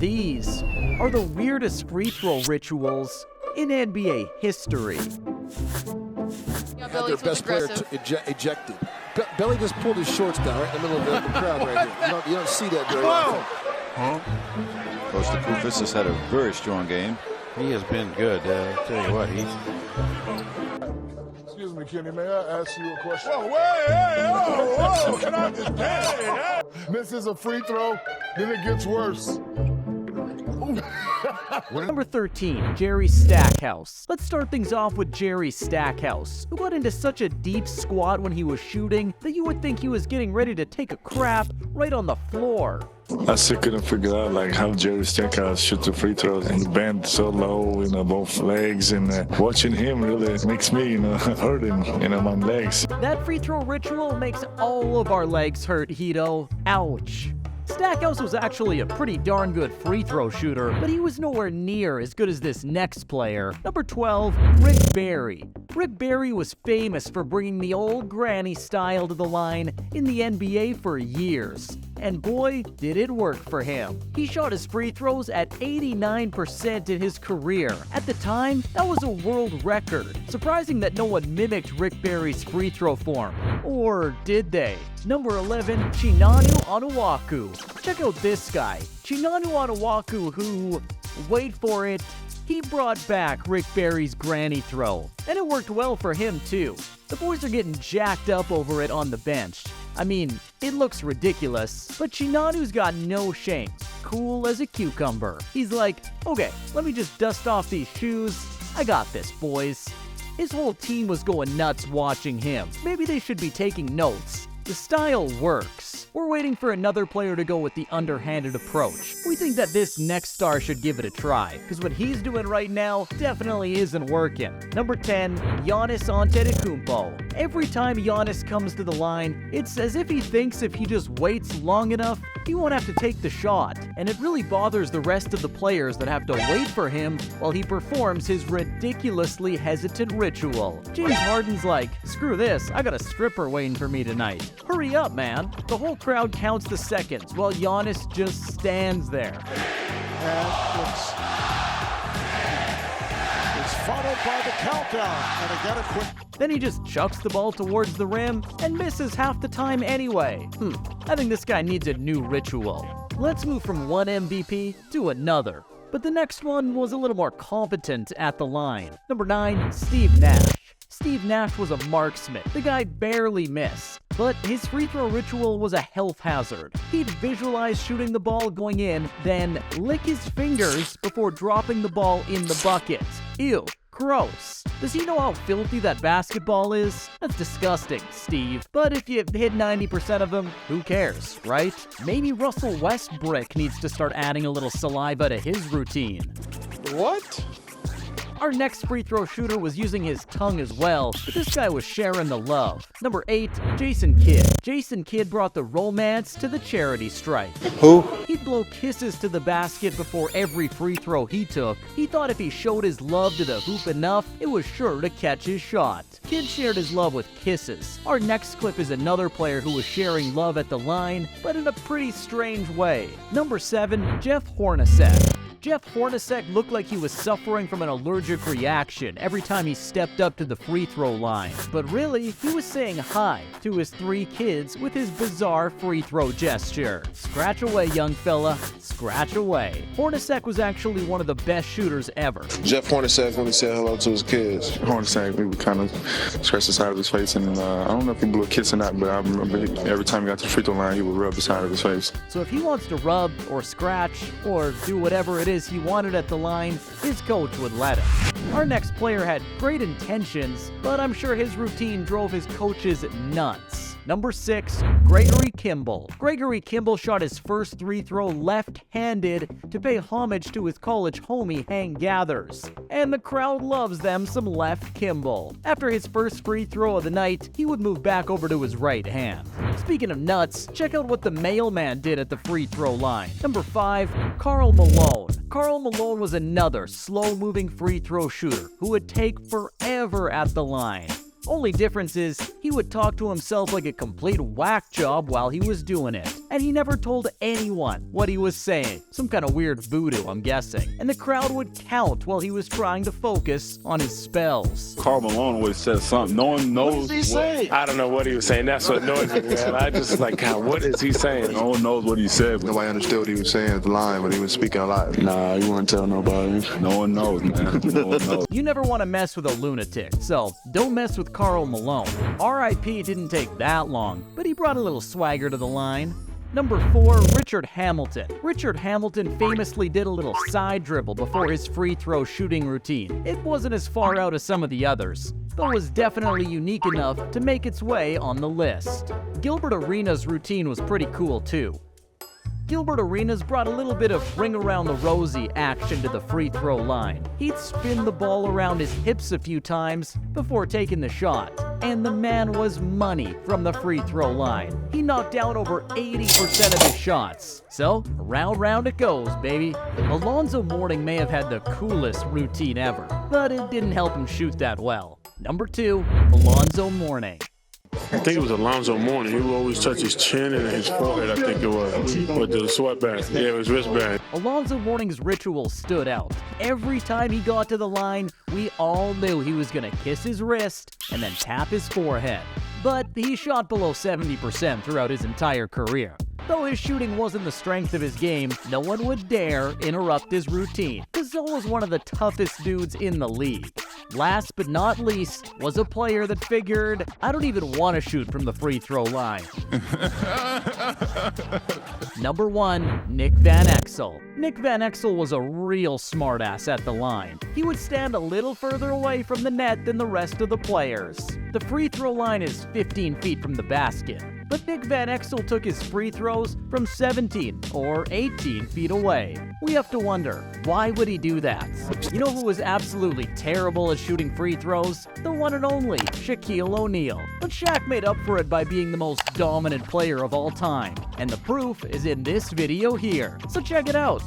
These are the weirdest free throw rituals in NBA history. Had their best player ejected. Billy just pulled his shorts down right in the middle of the crowd right here. You don't see that very often. Coach Stackhouse has had a very strong game. He has been good. I'll tell you what, Excuse me, Kenny, may I ask you a question? Whoa, can I just hey. Misses a free throw, then it gets worse. Number 13, Jerry Stackhouse. Let's start things off with Jerry Stackhouse, who got into such a deep squat when he was shooting that you would think he was getting ready to take a crap right on the floor. I still couldn't figure out how Jerry Stackhouse shoots the free throws and bend so low, both legs, and watching him really makes me, hurting, my legs. That free throw ritual makes all of our legs hurt, Hito. Ouch. Stackhouse was actually a pretty darn good free throw shooter, but he was nowhere near as good as this next player. Number 12, Rick Barry. Rick Barry was famous for bringing the old granny style to the line in the NBA for years. And boy, did it work for him. He shot his free throws at 89% in his career. At the time, that was a world record. Surprising that no one mimicked Rick Barry's free throw form. Or did they? Number 11, Chinanu Onuaku. Check out this guy, Chinanu Onuaku, who, wait for it, he brought back Rick Barry's granny throw. And it worked well for him too. The boys are getting jacked up over it on the bench. I mean, it looks ridiculous, but Chinanu's got no shame. Cool as a cucumber. He's like, okay, let me just dust off these shoes. I got this, boys. His whole team was going nuts watching him. Maybe they should be taking notes. The style works. We're waiting for another player to go with the underhanded approach. We think that this next star should give it a try, because what he's doing right now definitely isn't working. Number 10, Giannis Antetokounmpo. Every time Giannis comes to the line, it's as if he thinks if he just waits long enough, he won't have to take the shot. And it really bothers the rest of the players that have to wait for him while he performs his ridiculously hesitant ritual. James Harden's like, screw this, I got a stripper waiting for me tonight. Hurry up, man. The whole crowd counts the seconds while Giannis just stands there. And it's followed by the countdown, and again a quick. Then he just chucks the ball towards the rim and misses half the time anyway. I think this guy needs a new ritual. Let's move from one MVP to another. But the next one was a little more competent at the line. Number 9, Steve Nash. Steve Nash was a marksman. The guy barely missed. But his free throw ritual was a health hazard. He'd visualize shooting the ball going in, then lick his fingers before dropping the ball in the bucket. Ew. Gross. Does he know how filthy that basketball is? That's disgusting, Steve. But if you hit 90% of them, who cares, right? Maybe Russell Westbrook needs to start adding a little saliva to his routine. What? Our next free throw shooter was using his tongue as well, but this guy was sharing the love. Number 8, Jason Kidd. Jason Kidd brought the romance to the charity stripe. Who? He'd blow kisses to the basket before every free throw he took. He thought if he showed his love to the hoop enough, it was sure to catch his shot. Kidd shared his love with kisses. Our next clip is another player who was sharing love at the line, but in a pretty strange way. Number 7, Jeff Hornacek. Jeff Hornacek looked like he was suffering from an allergic reaction every time he stepped up to the free throw line. But really, he was saying hi to his 3 kids with his bizarre free throw gesture. Scratch away, young fella. Scratch away. Hornacek was actually one of the best shooters ever. Jeff Hornacek when he said hello to his kids. Hornacek, he would kind of scratch the side of his face, and I don't know if he blew a kiss or not, but I remember every time he got to the free throw line, he would rub the side of his face. So if he wants to rub or scratch or do whatever it is he wanted at the line, his coach would let him. Our next player had great intentions, but I'm sure his routine drove his coaches nuts. Number 6, Gregory Kimble. Gregory Kimble shot his first free throw left-handed to pay homage to his college homie Hank Gathers. And the crowd loves them some left Kimble. After his first free throw of the night, he would move back over to his right hand. Speaking of nuts, check out what the mailman did at the free throw line. Number 5, Karl Malone. Karl Malone was another slow-moving free throw shooter who would take forever at the line. Only difference is, he would talk to himself like a complete whack job while he was doing it. and he never told anyone what he was saying. Some kind of weird voodoo, I'm guessing. And the crowd would count while he was trying to focus on his spells. Karl Malone always says something. No one knows. What does he say? I don't know what he was saying. That's what annoys me, man. I just like, God, what is he saying? No one knows what he said. Nobody understood what he was saying at the line when he was speaking alive. Nah, you won't tell nobody. No one knows, man. No one knows. You never want to mess with a lunatic, so don't mess with Karl Malone. R.I.P. didn't take that long, but he brought a little swagger to the line. Number 4, Richard Hamilton. Richard Hamilton famously did a little side dribble before his free throw shooting routine. It wasn't as far out as some of the others, but was definitely unique enough to make its way on the list. Gilbert Arenas' routine was pretty cool too. Gilbert Arenas brought a little bit of ring around the rosy action to the free throw line. He'd spin the ball around his hips a few times before taking the shot, and the man was money from the free throw line. He knocked down over 80% of his shots. So, round it goes, baby. Alonzo Mourning may have had the coolest routine ever, but it didn't help him shoot that well. Number 2, Alonzo Mourning. I think it was Alonzo Mourning. He would always touch his chin and his forehead, I think it was, with the sweatband. Yeah, it was wristband. Alonzo Mourning's ritual stood out. Every time he got to the line, we all knew he was going to kiss his wrist and then tap his forehead. But he shot below 70% throughout his entire career. Though his shooting wasn't the strength of his game, no one would dare interrupt his routine. Gasol was one of the toughest dudes in the league. Last but not least was a player that figured, I don't even want to shoot from the free throw line. Number 1, Nick Van Exel. Nick Van Exel was a real smartass at the line. He would stand a little further away from the net than the rest of the players. The free throw line is 15 feet from the basket, but Nick Van Exel took his free throws from 17 or 18 feet away. We have to wonder, why would he do that? You know who was absolutely terrible at shooting free throws? The one and only Shaquille O'Neal. But Shaq made up for it by being the most dominant player of all time, and the proof is in this video here, so check it out.